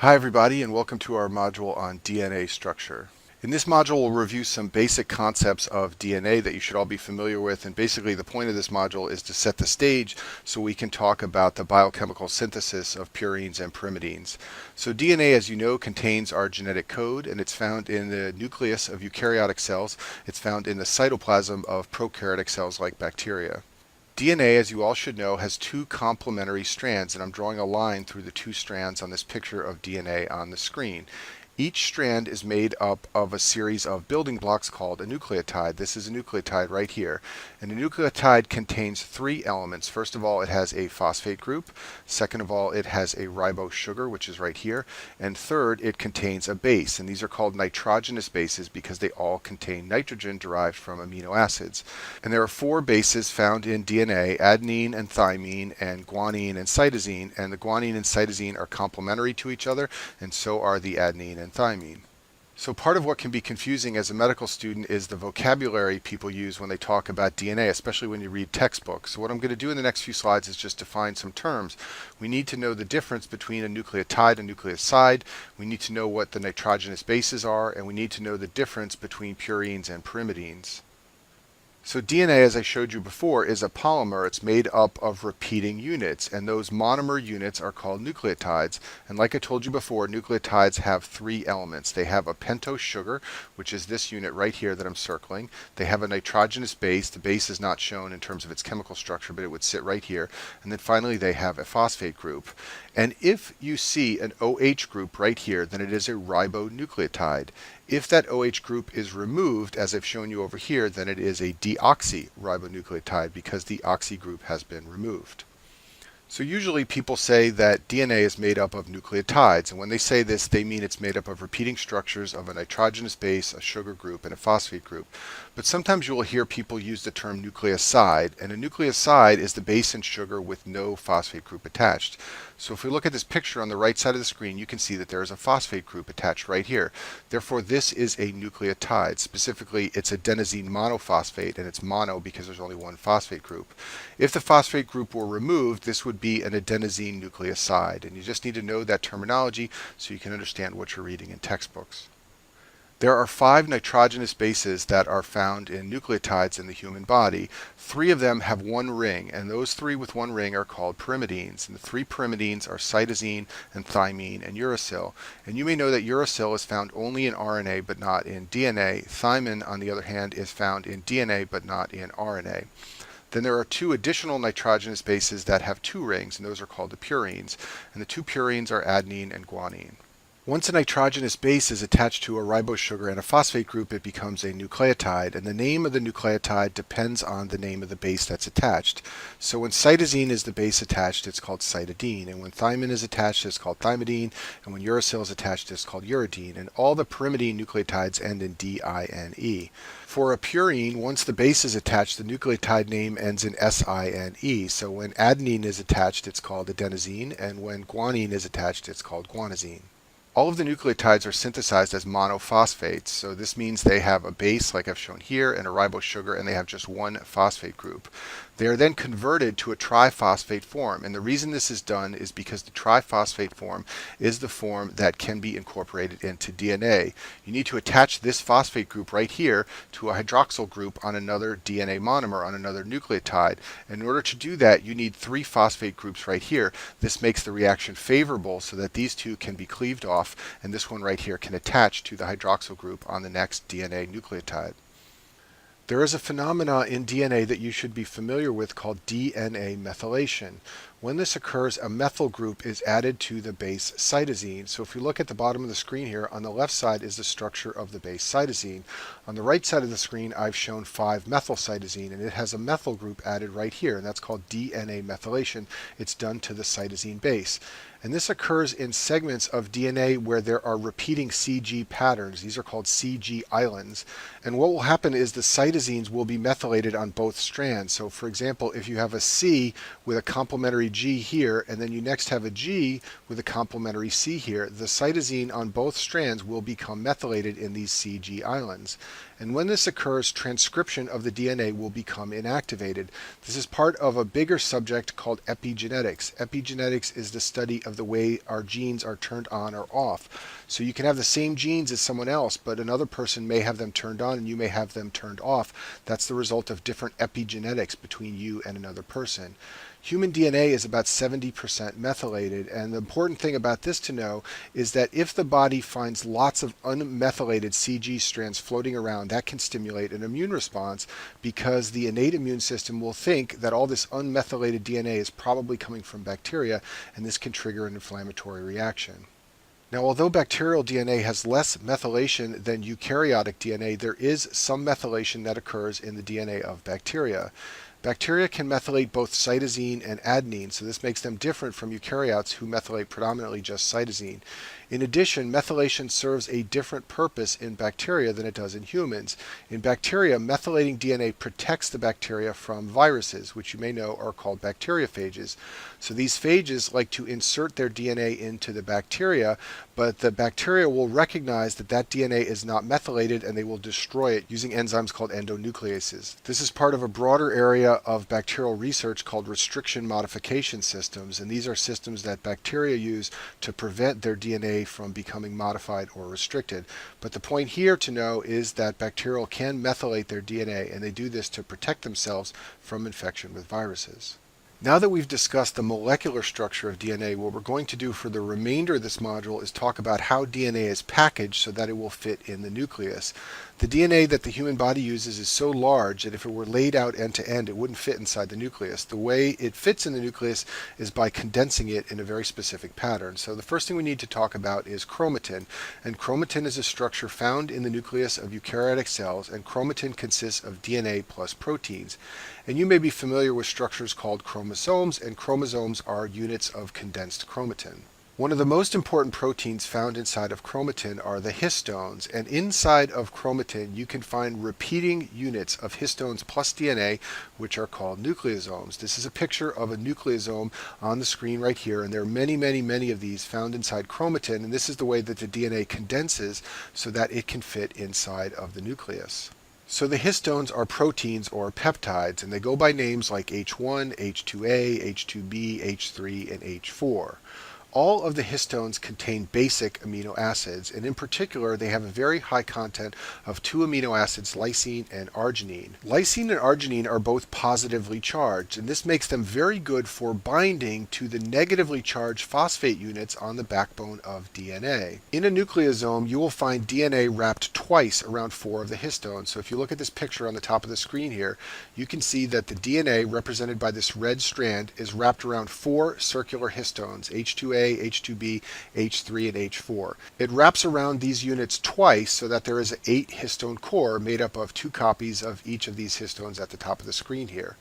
Hi everybody, and welcome to our module on DNA structure. In this module we'll review some basic concepts of DNA that you should all be familiar with, and basically the point of this module is to set the stage so we can talk about the biochemical synthesis of purines and pyrimidines. So DNA, as you know, contains our genetic code, and it's found in the nucleus of eukaryotic cells. It's found in the cytoplasm of prokaryotic cells like bacteria. DNA, as you all should know, has two complementary strands, and I'm drawing a line through the two strands on this picture of DNA on the screen. Each strand is made up of a series of building blocks called a nucleotide. This is a nucleotide right here. And a nucleotide contains three elements. First of all, it has a phosphate group. Second of all, it has a ribose sugar, which is right here. And third, it contains a base. And these are called nitrogenous bases because they all contain nitrogen derived from amino acids. And there are four bases found in DNA: adenine and thymine and guanine and cytosine. And the guanine and cytosine are complementary to each other, and so are the adenine and thymine. So part of what can be confusing as a medical student is the vocabulary people use when they talk about DNA, especially when you read textbooks. So what I'm going to do in the next few slides is just define some terms. We need to know the difference between a nucleotide and nucleoside. We need to know what the nitrogenous bases are, and we need to know the difference between purines and pyrimidines. So DNA, as I showed you before, is a polymer. It's made up of repeating units, and those monomer units are called nucleotides. And like I told you before, nucleotides have three elements. They have a pentose sugar, which is this unit right here that I'm circling. They have a nitrogenous base. The base is not shown in terms of its chemical structure, but it would sit right here. And then finally, they have a phosphate group. And if you see an OH group right here, then it is a ribonucleotide. If that OH group is removed, as I've shown you over here, then it is a deoxyribonucleotide because the oxy group has been removed. So usually people say that DNA is made up of nucleotides, and when they say this, they mean it's made up of repeating structures of a nitrogenous base, a sugar group, and a phosphate group. But sometimes you will hear people use the term nucleoside, and a nucleoside is the base and sugar with no phosphate group attached. So if we look at this picture on the right side of the screen, you can see that there is a phosphate group attached right here. Therefore, this is a nucleotide. Specifically, it's adenosine monophosphate, and it's mono because there's only one phosphate group. If the phosphate group were removed, this would be an adenosine nucleoside, and you just need to know that terminology so you can understand what you're reading in textbooks. There are 5 nitrogenous bases that are found in nucleotides in the human body. 3 of them have one ring, and those 3 with one ring are called pyrimidines. And the 3 pyrimidines are cytosine and thymine and uracil. And you may know that uracil is found only in RNA but not in DNA. Thymine, on the other hand, is found in DNA but not in RNA. Then there are 2 additional nitrogenous bases that have 2 rings, and those are called the purines. And the 2 purines are adenine and guanine. Once a nitrogenous base is attached to a ribose sugar and a phosphate group, it becomes a nucleotide, and the name of the nucleotide depends on the name of the base that's attached. So when cytosine is the base attached, it's called cytidine, and when thymine is attached, it's called thymidine, and when uracil is attached, it's called uridine, and all the pyrimidine nucleotides end in D-I-N-E. For a purine, once the base is attached, the nucleotide name ends in S-I-N-E. So when adenine is attached, it's called adenosine, and when guanine is attached, it's called guanosine. All of the nucleotides are synthesized as monophosphates, so this means they have a base like I've shown here and a ribose sugar, and they have just one phosphate group. They are then converted to a triphosphate form, and the reason this is done is because the triphosphate form is the form that can be incorporated into DNA. You need to attach this phosphate group right here to a hydroxyl group on another DNA monomer, on another nucleotide. In order to do that, you need 3 phosphate groups right here. This makes the reaction favorable so that these 2 can be cleaved off, and this one right here can attach to the hydroxyl group on the next DNA nucleotide. There is a phenomena in DNA that you should be familiar with called DNA methylation. When this occurs, a methyl group is added to the base cytosine. So if you look at the bottom of the screen here, on the left side is the structure of the base cytosine. On the right side of the screen, I've shown 5-methylcytosine, and it has a methyl group added right here, and that's called DNA methylation. It's done to the cytosine base. And this occurs in segments of DNA where there are repeating CG patterns. These are called CG islands. And what will happen is the cytosines will be methylated on both strands. So for example, if you have a C with a complementary G here, and then you next have a G with a complementary C here, the cytosine on both strands will become methylated in these CG islands. And when this occurs, transcription of the DNA will become inactivated. This is part of a bigger subject called epigenetics. Epigenetics is the study of the way our genes are turned on or off. So you can have the same genes as someone else, but another person may have them turned on and you may have them turned off. That's the result of different epigenetics between you and another person. Human DNA is about 70% methylated, and the important thing about this to know is that if the body finds lots of unmethylated CG strands floating around, that can stimulate an immune response because the innate immune system will think that all this unmethylated DNA is probably coming from bacteria, and this can trigger an inflammatory reaction. Now, although bacterial DNA has less methylation than eukaryotic DNA, there is some methylation that occurs in the DNA of bacteria. Bacteria can methylate both cytosine and adenine, so this makes them different from eukaryotes who methylate predominantly just cytosine. In addition, methylation serves a different purpose in bacteria than it does in humans. In bacteria, methylating DNA protects the bacteria from viruses, which you may know are called bacteriophages. So these phages like to insert their DNA into the bacteria, but the bacteria will recognize that that DNA is not methylated and they will destroy it using enzymes called endonucleases. This is part of a broader area of bacterial research called restriction modification systems, and these are systems that bacteria use to prevent their DNA from becoming modified or restricted. But the point here to know is that bacterial can methylate their DNA, and they do this to protect themselves from infection with viruses. Now that we've discussed the molecular structure of DNA, what we're going to do for the remainder of this module is talk about how DNA is packaged so that it will fit in the nucleus. The DNA that the human body uses is so large that if it were laid out end to end, it wouldn't fit inside the nucleus. The way it fits in the nucleus is by condensing it in a very specific pattern. So the first thing we need to talk about is chromatin. And chromatin is a structure found in the nucleus of eukaryotic cells, and chromatin consists of DNA plus proteins. And you may be familiar with structures called chromosomes, and chromosomes are units of condensed chromatin. One of the most important proteins found inside of chromatin are the histones, and inside of chromatin you can find repeating units of histones plus DNA, which are called nucleosomes. This is a picture of a nucleosome on the screen right here, and there are many of these found inside chromatin, and this is the way that the DNA condenses so that it can fit inside of the nucleus. So the histones are proteins or peptides, and they go by names like H1, H2A, H2B, H3, and H4. All of the histones contain basic amino acids, and in particular they have a very high content of two amino acids, lysine and arginine. Lysine and arginine are both positively charged, and this makes them very good for binding to the negatively charged phosphate units on the backbone of DNA. In a nucleosome, you will find DNA wrapped twice around four of the histones. So if you look at this picture on the top of the screen here, you can see that the DNA represented by this red strand is wrapped around four circular histones, H2A, H2B, H3, and H4. It wraps around these units twice so that there is an 8 histone core made up of 2 copies of each of these histones at the top of the screen here.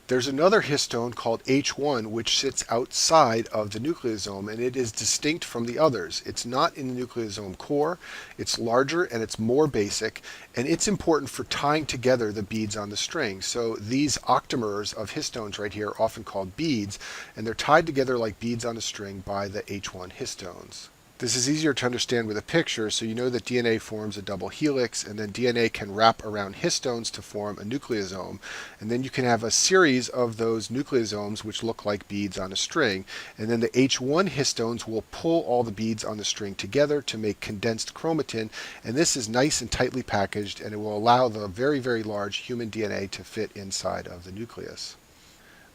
There's another histone called H1 which sits outside of the nucleosome, and it is distinct from the others. It's not in the nucleosome core, it's larger and it's more basic, and it's important for tying together the beads on the string. So these octamers of histones right here are often called beads, and they're tied together like beads on a string by the H1 histones. This is easier to understand with a picture, so you know that DNA forms a double helix, and then DNA can wrap around histones to form a nucleosome, and then you can have a series of those nucleosomes which look like beads on a string, and then the H1 histones will pull all the beads on the string together to make condensed chromatin, and this is nice and tightly packaged, and it will allow the very large human DNA to fit inside of the nucleus.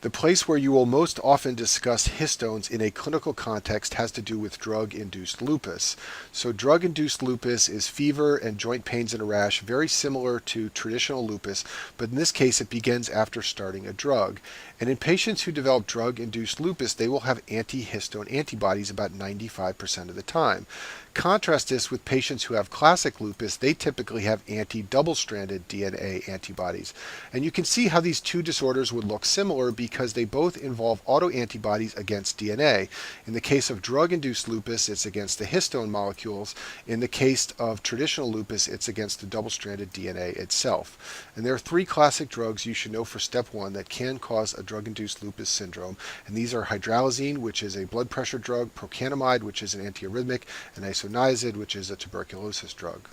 The place where you will most often discuss histones in a clinical context has to do with drug-induced lupus. So drug-induced lupus is fever and joint pains and a rash, very similar to traditional lupus, but in this case it begins after starting a drug. And in patients who develop drug-induced lupus, they will have anti-histone antibodies about 95% of the time. Contrast this with patients who have classic lupus. They typically have anti-double-stranded DNA antibodies. And you can see how these two disorders would look similar because they both involve autoantibodies against DNA. In the case of drug-induced lupus, it's against the histone molecules. In the case of traditional lupus, it's against the double-stranded DNA itself. And there are 3 classic drugs you should know for step 1 that can cause a drug-induced lupus syndrome. And these are hydralazine, which is a blood pressure drug, procainamide, which is an antiarrhythmic, and isoniazid, which is a tuberculosis drug.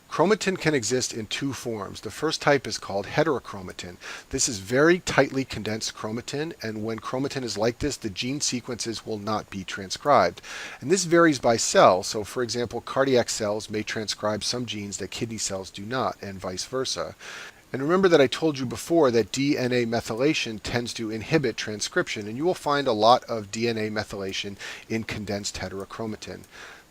Chromatin can exist in two forms. The first type is called heterochromatin. This is very tightly condensed chromatin, and when chromatin is like this, the gene sequences will not be transcribed. And this varies by cell. So for example, cardiac cells may transcribe some genes that kidney cells do not, and vice versa. And remember that I told you before that DNA methylation tends to inhibit transcription, and you will find a lot of DNA methylation in condensed heterochromatin.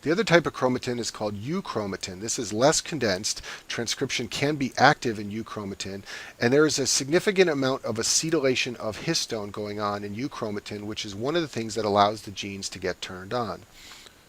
The other type of chromatin is called euchromatin. This is less condensed. Transcription can be active in euchromatin, and there is a significant amount of acetylation of histone going on in euchromatin, which is one of the things that allows the genes to get turned on.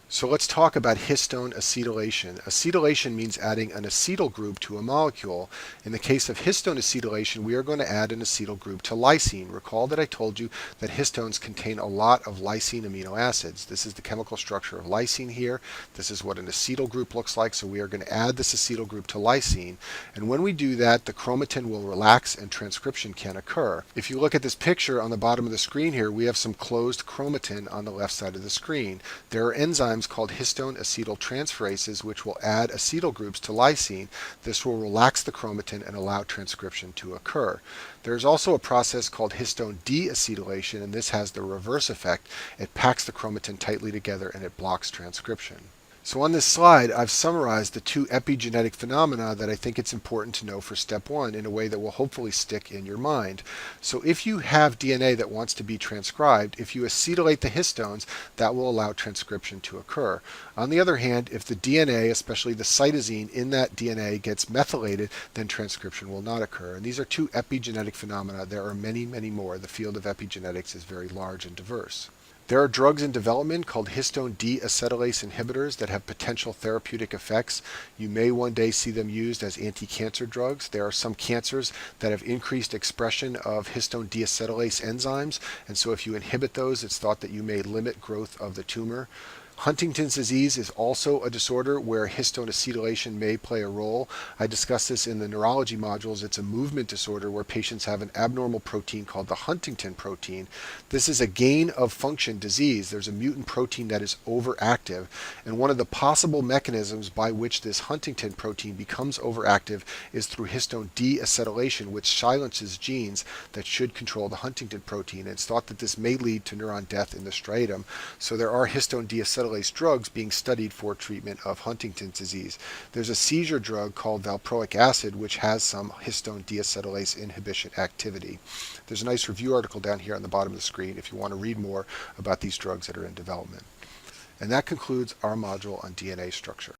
So let's talk about histone acetylation. Acetylation means adding an acetyl group to a molecule. In the case of histone acetylation, we are going to add an acetyl group to lysine. Recall that I told you that histones contain a lot of lysine amino acids. This is the chemical structure of lysine here. This is what an acetyl group looks like, so we are going to add this acetyl group to lysine. And when we do that, the chromatin will relax and transcription can occur. If you look at this picture on the bottom of the screen here, we have some closed chromatin on the left side of the screen. There are enzymes called histone acetyltransferases which will add acetyl groups to lysine. This will relax the chromatin and allow transcription to occur. There's also a process called histone deacetylation, and this has the reverse effect. It packs the chromatin tightly together and it blocks transcription. So on this slide, I've summarized the two epigenetic phenomena that I think it's important to know for step one in a way that will hopefully stick in your mind. So if you have DNA that wants to be transcribed, if you acetylate the histones, that will allow transcription to occur. On the other hand, if the DNA, especially the cytosine in that DNA, gets methylated, then transcription will not occur. And these are two epigenetic phenomena. There are many, many more. The field of epigenetics is very large and diverse. There are drugs in development called histone deacetylase inhibitors that have potential therapeutic effects. You may one day see them used as anti-cancer drugs. There are some cancers that have increased expression of histone deacetylase enzymes, and so if you inhibit those, it's thought that you may limit growth of the tumor. Huntington's disease is also a disorder where histone acetylation may play a role. I discussed this in the neurology modules. It's a movement disorder where patients have an abnormal protein called the Huntington protein. This is a gain of function disease. There's a mutant protein that is overactive, and one of the possible mechanisms by which this Huntington protein becomes overactive is through histone deacetylation, which silences genes that should control the Huntington protein. And it's thought that this may lead to neuron death in the striatum. So there are histone deacetylase drugs being studied for treatment of Huntington's disease. There's a seizure drug called valproic acid which has some histone deacetylase inhibition activity. There's a nice review article down here on the bottom of the screen if you want to read more about these drugs that are in development. And that concludes our module on DNA structure.